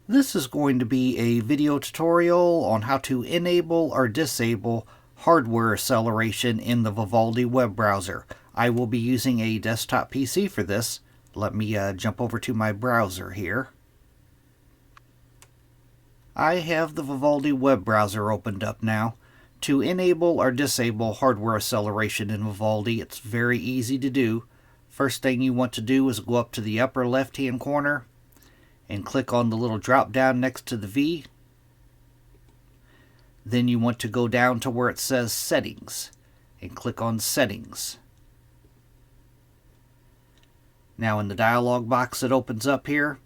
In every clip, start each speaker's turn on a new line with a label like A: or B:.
A: This is going to be a video tutorial on how to enable or disable hardware acceleration in the Vivaldi Web Browser. I will be using a desktop PC for this. Let me jump over to my browser here. I have the Vivaldi Web Browser opened up now. To enable or disable hardware acceleration in Vivaldi, it's very easy to do. First thing you want to do is go up to the upper left-hand corner and click on the little drop down next to the V. Then you want to go down to where it says Settings and click on Settings. Now in the dialog box that opens up here,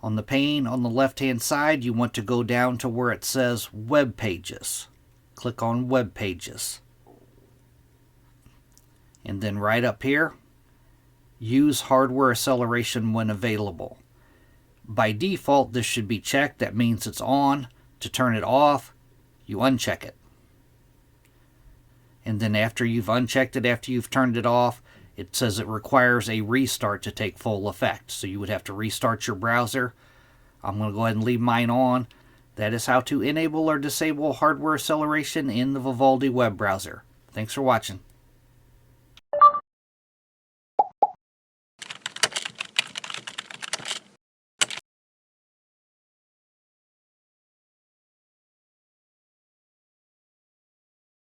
A: on the pane on the left hand side, you want to go down to where it says Webpages. Click on Webpages. And then right up here, use hardware acceleration when available. By default, this should be checked. That means it's on. To turn it off, you uncheck it. And then after you've unchecked it, after you've turned it off, it says it requires a restart to take full effect. So you would have to restart your browser. I'm going to go ahead and leave mine on. That is how to enable or disable hardware acceleration in the Vivaldi Web Browser. Thanks for watching.